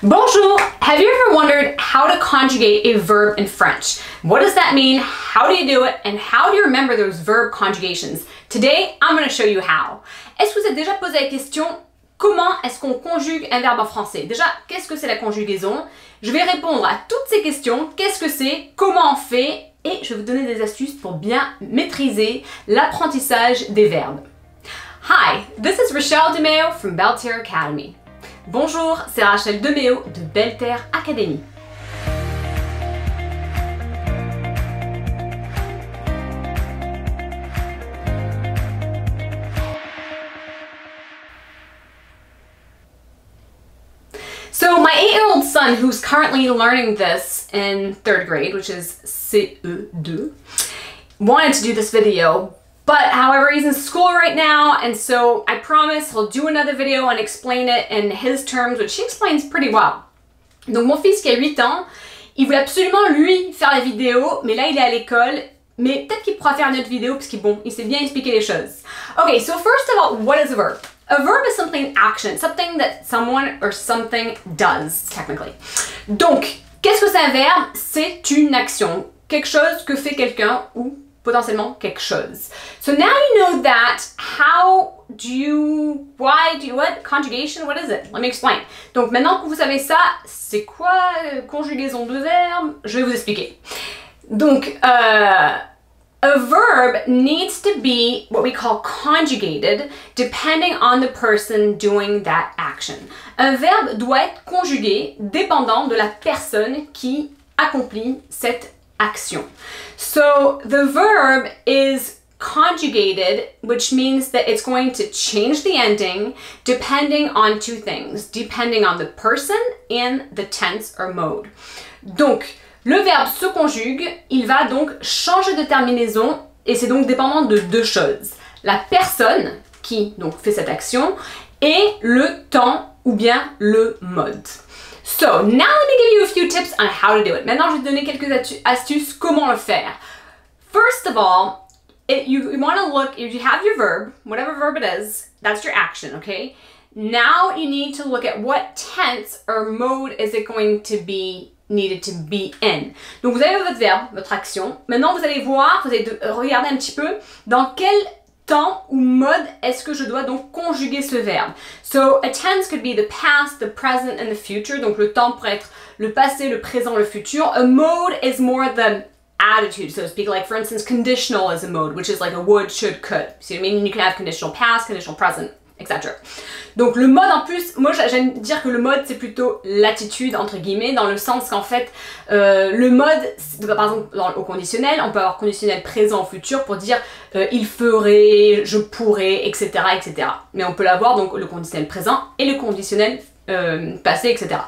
Bonjour! Have you ever wondered how to conjugate a verb in French? What does that mean? How do you do it? And how do you remember those verb conjugations? Today, I'm going to show you how. Est-ce que vous êtes déjà posé la question comment est-ce qu'on conjugue un verbe en français? Déjà, qu'est-ce que c'est la conjugaison? Je vais répondre à toutes ces questions. Qu'est-ce que c'est? Comment on fait? Et je vais vous donner des astuces pour bien maîtriser l'apprentissage des verbes. Hi, this is Rachele DeMeo from Belterre Academy. Bonjour, c'est Rachele DeMéo de Belterre Academy. So my 8-year-old son, who's currently learning this in 3rd grade, which is CE2, wanted to do this video. But however, he's in school right now, and so I promise he'll do another video and explain it in his terms, which he explains pretty well. Donc mon fils qui a 8 ans, il voulait absolument lui faire la vidéo, mais là il est à l'école, mais peut-être qu'il pourra faire une autre vidéo parce qu'il bon, il sait bien expliquer les choses. Okay, so first of all, what is a verb? A verb is something in action, something that someone or something does, technically. Donc, qu'est-ce que c'est un verbe? C'est une action, quelque chose que fait quelqu'un ou potentiellement quelque chose. So now you know that, how do you, why do you, what? Conjugation, what is it? Let me explain. Donc maintenant que vous savez ça, c'est quoi conjugaison de verbe? Je vais vous expliquer. Donc, a verb needs to be what we call conjugated depending on the person doing that action. Un verbe doit être conjugué dépendant de la personne qui accomplit cette action. So the verb is conjugated, which means that it's going to change the ending depending on two things, depending on the person and the tense or mode. Donc, le verbe se conjugue, il va donc changer de terminaison et c'est donc dépendant de deux choses. La personne qui donc fait cette action et le temps ou bien le mode. So, now let me give you a few tips on how to do it. Maintenant, je vais te donner quelques astuces comment le faire. First of all, you want to look, if you have your verb, whatever verb it is, that's your action, okay? Now you need to look at what tense or mode is it going to be needed to be in. Donc, vous avez votre verbe, votre action. Maintenant, vous allez voir, vous allez regarder un petit peu dans quel temps ou mode est-ce que je dois donc conjuguer ce verbe. So a tense could be the past, the present and the future. Donc le temps pourrait être le passé, le présent, le futur. A mode is more the attitude, so to speak. Like for instance, conditional is a mode, which is like a would, should, could. See what I mean? You can have conditional past, conditional present, etc. Donc le mode en plus, moi j'aime dire que le mode c'est plutôt l'attitude entre guillemets, dans le sens qu'en fait le mode, par exemple au conditionnel, on peut avoir conditionnel présent ou futur pour dire il ferait, je pourrais, etc., etc. Mais on peut l'avoir donc le conditionnel présent et le conditionnel passé, etc.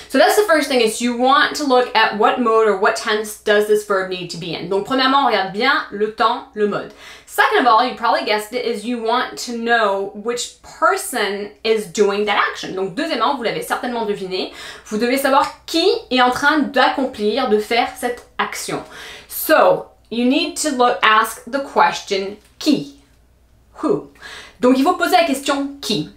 So that's the first thing, is you want to look at what mode or what tense does this verb need to be in. Donc premièrement, on regarde bien le temps, le mode. Second of all, you probably guessed it, is you want to know which person is doing that action. Donc deuxièmement, vous l'avez certainement deviné, vous devez savoir qui est en train d'accomplir, de faire cette action. So, you need to ask the question qui. Who. Donc il faut poser la question qui.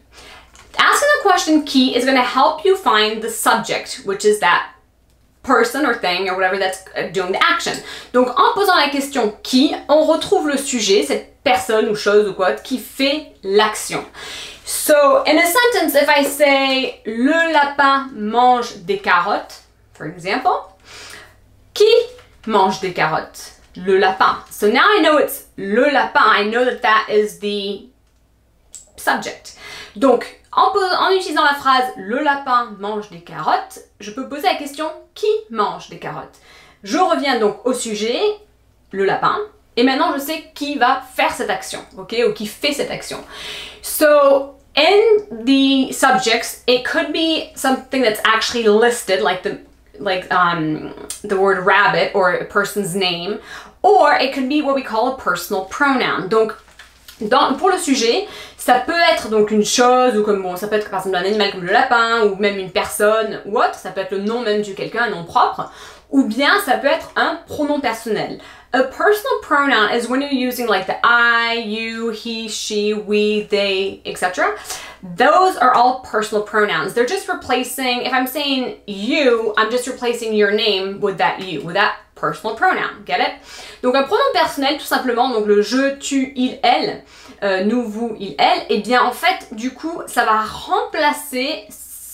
Asking the question qui is going to help you find the subject, which is that person or thing or whatever that's doing the action. Donc en posant la question qui, on retrouve le sujet, cette personne ou chose ou quoi, qui fait l'action. So in a sentence, if I say le lapin mange des carottes, for example, qui mange des carottes? Le lapin. So now I know it's le lapin. I know that that is the subject. Donc en utilisant la phrase « le lapin mange des carottes », je peux poser la question « qui mange des carottes ?» Je reviens donc au sujet, le lapin, et maintenant je sais qui va faire cette action, ok, ou qui fait cette action. So, in the subjects, it could be something that's actually listed, like the word rabbit or a person's name, or it could be what we call a personal pronoun. Donc, pour le sujet, ça peut être donc une chose, ou comme bon, ça peut être par exemple un animal comme le lapin, ou même une personne ou autre, ça peut être le nom même de quelqu'un, un nom propre, ou bien ça peut être un pronom personnel. A personal pronoun is when you're using like the I, you, he, she, we, they, etc. Those are all personal pronouns. They're just replacing, if I'm saying you, I'm just replacing your name with that you, with that personal pronoun. Get it? Donc un pronom personnel, tout simplement, donc le je, tu, il, elle, nous, vous, il, elle, et bien en fait, du coup, ça va remplacer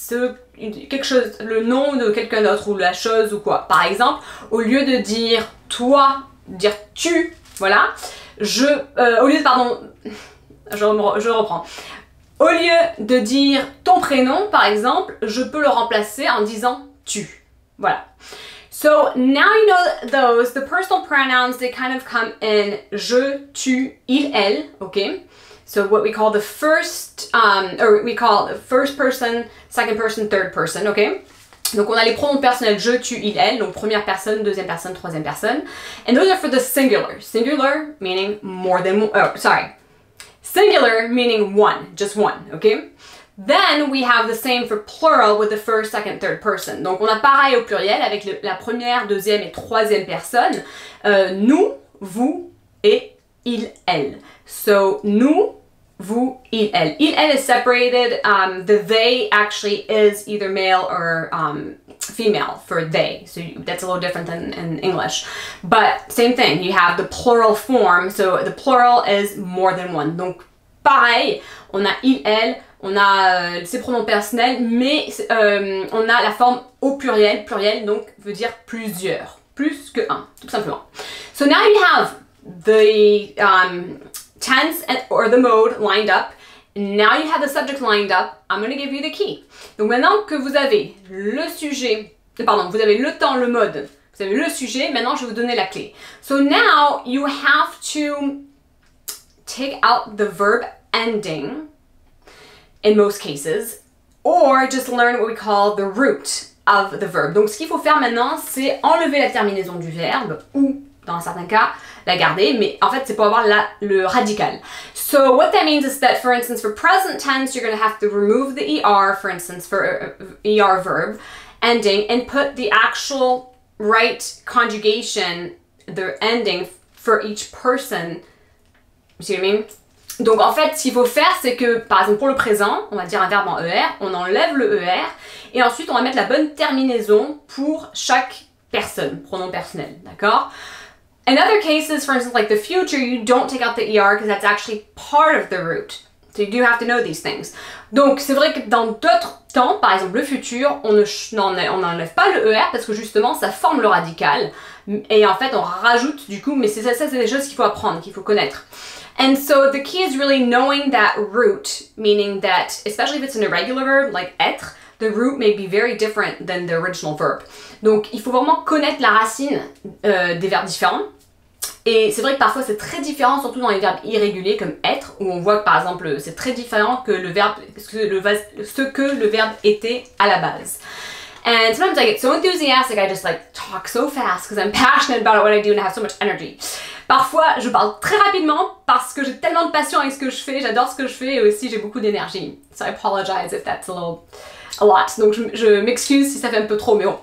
quelque chose, le nom de quelqu'un d'autre ou la chose ou quoi. Par exemple, au lieu de dire toi, dire tu, voilà, au lieu de, pardon, je reprends. Au lieu de dire ton prénom, par exemple, je peux le remplacer en disant tu. Voilà. So now you know those, the personal pronouns, they kind of come in je, tu, il, elle, okay? So what we call the first, or we call the first person, second person, third person, okay? Donc on a les pronoms personnels je, tu, il, elle, donc première personne, deuxième personne, troisième personne. And those are for the singular. Singular meaning more than, singular meaning one, just one, okay? Then we have the same for plural with the first, second, third person. Donc on a pareil au pluriel avec la première, deuxième et troisième personne. Nous, vous et il, elle. So nous, vous, il, elle. Il, elle is separated. The they actually is either male or female for they. So that's a little different than in English. But same thing, you have the plural form. So the plural is more than one. Donc pareil, on a il, elle, on a ses pronoms personnels, mais on a la forme au pluriel. Pluriel donc veut dire plusieurs. Plus que un, tout simplement. So now you have the tense or the mode lined up. Now you have the subject lined up. I'm going to give you the key. Donc maintenant que vous avez le sujet, pardon, vous avez le temps, le mode, vous avez le sujet, maintenant je vais vous donner la clé. So now you have to take out the verb ending in most cases, or just learn what we call the root of the verb. Donc ce qu'il faut faire maintenant, c'est enlever la terminaison du verbe, ou dans certains cas, la garder, mais en fait c'est pour avoir le radical. So what that means is that, for instance, for present tense, you're going to have to remove the ER, for instance, for ER verb ending, and put the actual right conjugation, the ending, for each person. You see what I mean? Donc en fait, ce qu'il faut faire, c'est que, par exemple, pour le présent, on va dire un verbe en ER, on enlève le ER, et ensuite on va mettre la bonne terminaison pour chaque personne, pronom personnel, d'accord? In other cases, for instance, like the future, you don't take out the ER because that's actually part of the root. So you do have to know these things. Donc c'est vrai que dans d'autres temps, par exemple le futur, on n'enlève pas le ER parce que justement ça forme le radical. Et en fait on rajoute du coup, mais ça c'est des choses qu'il faut apprendre, qu'il faut connaître. And so the key is really knowing that root, meaning that, especially if it's an irregular verb like être, the root may be very different than the original verb. Donc il faut vraiment connaître la racine des verbes différents. Et c'est vrai que parfois c'est très différent, surtout dans les verbes irréguliers comme être, où on voit que par exemple c'est très différent que le verbe, ce que le verbe était à la base. And sometimes I get so enthusiastic, I just like talk so fast because I'm passionate about what I do and I have so much energy. Parfois je parle très rapidement parce que j'ai tellement de passion avec ce que je fais, j'adore ce que je fais et aussi j'ai beaucoup d'énergie. So I apologize if that's a lot. Donc je m'excuse si ça fait un peu trop, mais bon.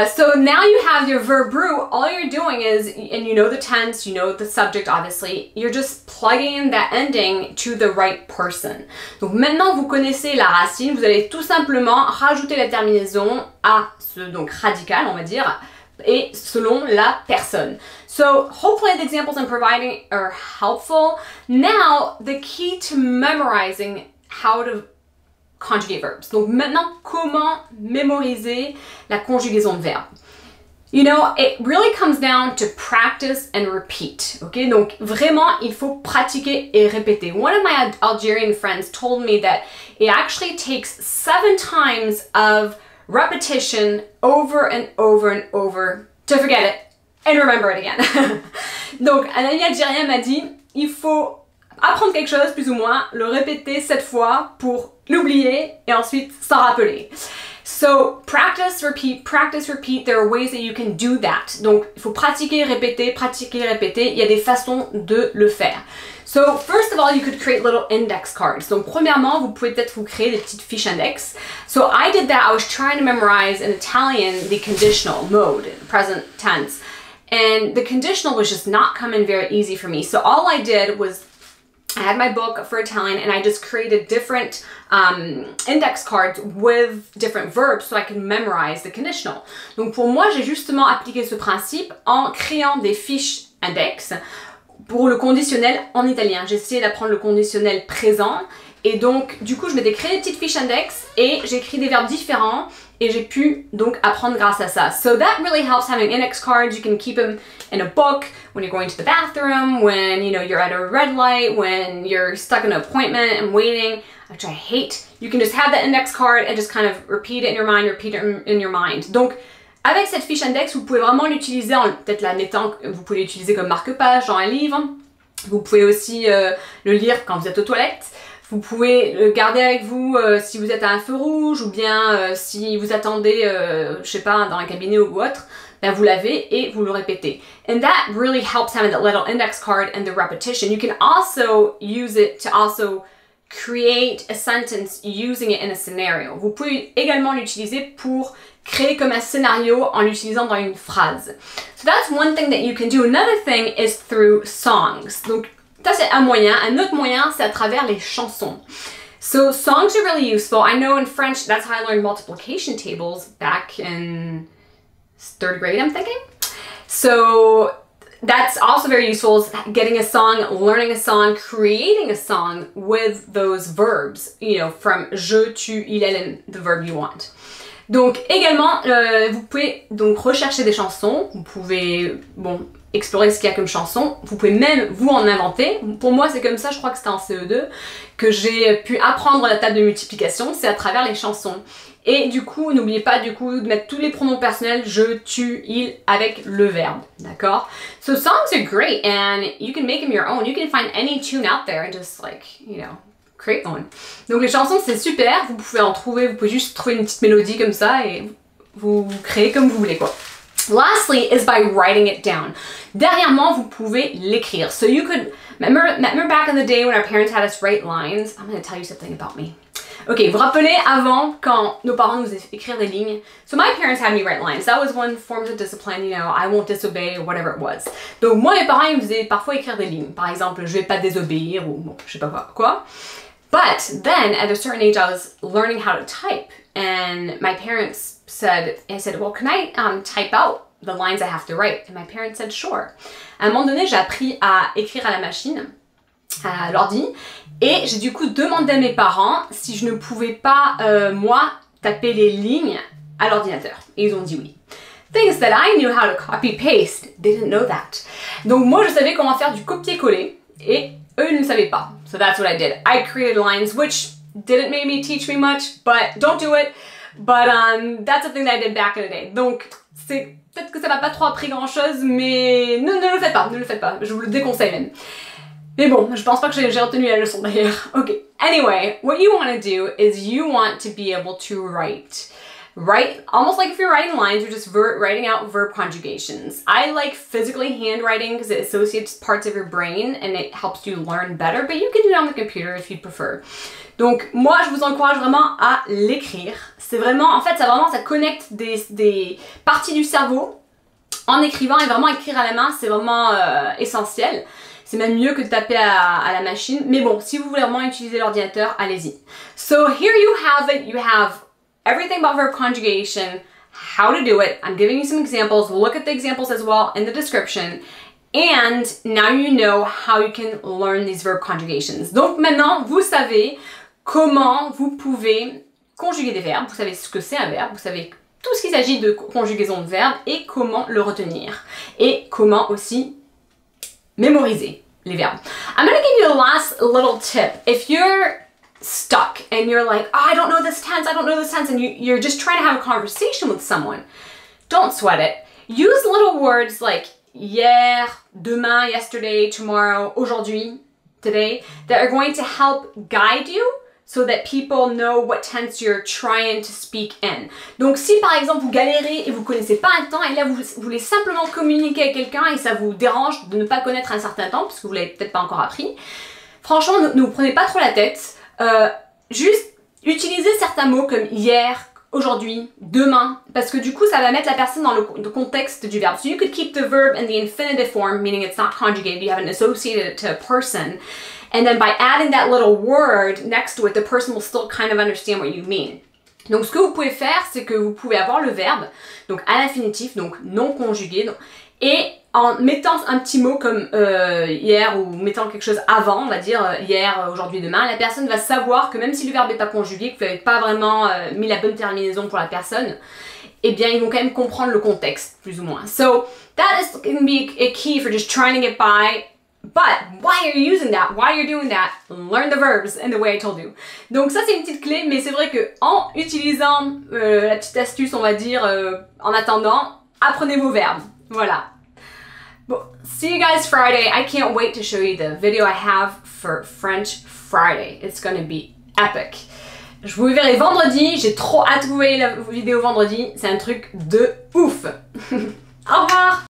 So now you have your verb root, all you're doing is, and you know the tense, you know the subject obviously, you're just plugging in that ending to the right person. Donc maintenant vous connaissez la racine, vous allez tout simplement rajouter la terminaison à ce donc radical, on va dire, et selon la personne. So hopefully the examples I'm providing are helpful. Now the key to memorizing how to conjugate verbs. Donc maintenant, comment mémoriser la conjugaison de verbes? You know, it really comes down to practice and repeat. Okay, donc vraiment, il faut pratiquer et répéter. One of my Algerian friends told me that it actually takes 7 times of repetition over and over and over to forget it and remember it again. Donc, un ami algérien m'a dit, il faut apprendre quelque chose, plus ou moins, le répéter 7 fois pour l'oublier et ensuite s'en rappeler. So, practice, repeat, there are ways that you can do that. Donc, il faut pratiquer, répéter, il y a des façons de le faire. So, first of all, you could create little index cards. Donc, premièrement, vous pouvez peut-être vous créer des petites fiches index. So, I did that. I was trying to memorize in Italian the conditional mode, present tense. and the conditional was just not coming very easy for me. So all I did was I had my book for Italian and I just created different index cards with different verbs so I can memorize the conditional. Donc pour moi, j'ai justement appliqué ce principe en créant des fiches index pour le conditionnel en italien. J'ai essayé d'apprendre le conditionnel présent et donc du coup je m'étais créé des petites fiches index et j'ai écrit des verbes différents et j'ai pu donc apprendre grâce à ça. So that really helps having index cards. You can keep them in a book when you're going to the bathroom, when you're at a red light, when you're stuck in an appointment and waiting, which I hate. You can just have that index card and just kind of repeat it in your mind, repeat it in your mind. Donc avec cette fiche index, vous pouvez vraiment l'utiliser en peut-être la mettant, vous pouvez l'utiliser comme marque-page dans un livre. Vous pouvez aussi le lire quand vous êtes aux toilettes. Vous pouvez le garder avec vous si vous êtes à un feu rouge ou bien si vous attendez, je sais pas, dans un cabinet ou autre, ben vous l'avez et vous le répétez. And that really helps having that little index card and the repetition. You can also use it to also create a sentence using it in a scenario. Vous pouvez également l'utiliser pour créer comme un scénario en l'utilisant dans une phrase. So that's one thing that you can do. Another thing is through songs. Donc, ça, c'est un moyen. Un autre moyen, c'est à travers les chansons. So songs are really useful. I know in French, that's how I learned multiplication tables back in 3rd grade, I'm thinking. So that's also very useful, is getting a song, learning a song, creating a song with those verbs, from je, tu, il, elle, the verb you want. Donc également, vous pouvez donc rechercher des chansons, vous pouvez explorer ce qu'il y a comme chanson, vous pouvez même vous en inventer. Pour moi c'est comme ça, je crois que c'était en CE2, que j'ai pu apprendre la table de multiplication, c'est à travers les chansons. Et du coup, n'oubliez pas de mettre tous les pronoms personnels, je, tu, il, avec le verbe, d'accord? So songs are great and you can make them your own. You can find any tune out there and just create one. Donc les chansons c'est super, vous pouvez en trouver, vous pouvez juste trouver une petite mélodie comme ça et vous créez comme vous voulez quoi. Lastly is by writing it down. Dernièrement, vous pouvez l'écrire. So you could, remember back in the day when our parents had us write lines? I'm going to tell you something about me. Ok, vous rappelez avant quand nos parents nous faisaient écrire des lignes? So my parents had me write lines. That was one form of discipline, I won't disobey or whatever it was. Donc moi, mes parents, ils me faisaient parfois écrire des lignes. Par exemple, je vais pas désobéir ou bon, je sais pas quoi. But then at a certain age, I was learning how to type, and my parents said, well, can I type out the lines I have to write? And my parents said, sure. À un moment donné, j'ai appris à écrire à la machine, à l'ordi, et j'ai du coup demandé à mes parents si je ne pouvais pas, moi, taper les lignes à l'ordinateur. Et ils ont dit oui. Things that I knew how to copy-paste, they didn't know that. Donc moi, je savais comment faire du copier-coller, et eux, ils ne savaient pas. So that's what I did. I created lines, which didn't maybe teach me much, but don't do it. But that's something that I did back in the day. Donc, peut-être que ça m'a pas trop appris grand-chose, mais ne le faites pas, ne le faites pas. Je vous le déconseille même. Mais bon, je pense pas que j'ai retenu la leçon d'ailleurs. Ok. Anyway, what you want to do is you want to be able to write. Write, almost like if you're writing lines, you're just writing out verb conjugations. I like physically handwriting because it associates parts of your brain and it helps you learn better, but you can do it on the computer if you prefer. Donc moi, je vous encourage vraiment à l'écrire. C'est vraiment, en fait, ça connecte des parties du cerveau en écrivant, et vraiment écrire à la main, c'est vraiment essentiel. C'est même mieux que de taper à la machine. Mais bon, si vous voulez vraiment utiliser l'ordinateur, allez-y. So here you have it. You have everything about verb conjugation, how to do it. I'm giving you some examples. Look at the examples as well in the description. And now you know how you can learn these verb conjugations. Donc maintenant, vous savez comment vous pouvez conjuguer des verbes. Vous savez ce que c'est un verbe. Vous savez tout ce qu'il s'agit de conjugaison de verbes et comment le retenir. Et comment aussi mémoriser les verbes. I'm going to give you a last little tip. If you're stuck and you're like, oh, I don't know this tense, and you're just trying to have a conversation with someone, don't sweat it. Use little words like hier, demain, yesterday, tomorrow, aujourd'hui, today, that are going to help guide you so that people know what tense you're trying to speak in. Donc si par exemple vous galérez et vous connaissez pas un temps et là vous voulez simplement communiquer avec quelqu'un et ça vous dérange de ne pas connaître un certain temps parce que vous l'avez peut-être pas encore appris, franchement ne vous prenez pas trop la tête. Juste utilisez certains mots comme hier, aujourd'hui, demain, parce que du coup, ça va mettre la personne dans le contexte du verbe. So you could keep the verb in the infinitive form, meaning it's not conjugated, you haven't associated it to a person. And then by adding that little word next to it, the person will still kind of understand what you mean. Donc ce que vous pouvez faire, c'est que vous pouvez avoir le verbe, donc à l'infinitif, donc non conjugué, et en mettant un petit mot comme hier ou mettant quelque chose avant, on va dire hier, aujourd'hui, demain, la personne va savoir que même si le verbe n'est pas conjugué, que vous n'avez pas vraiment mis la bonne terminaison pour la personne, eh bien ils vont quand même comprendre le contexte, plus ou moins. So that is going to be a key for just trying to get by. But why are you using that? Why are you doing that? Learn the verbs in the way I told you. Donc ça c'est une petite clé, mais c'est vrai que en utilisant la petite astuce, on va dire, en attendant, apprenez vos verbes. Voilà. Well, see you guys Friday. I can't wait to show you the video I have for French Friday. It's gonna be epic. Je vous verrai vendredi. J'ai trop hâte que vous voyez la vidéo vendredi. C'est un truc de ouf. Au revoir!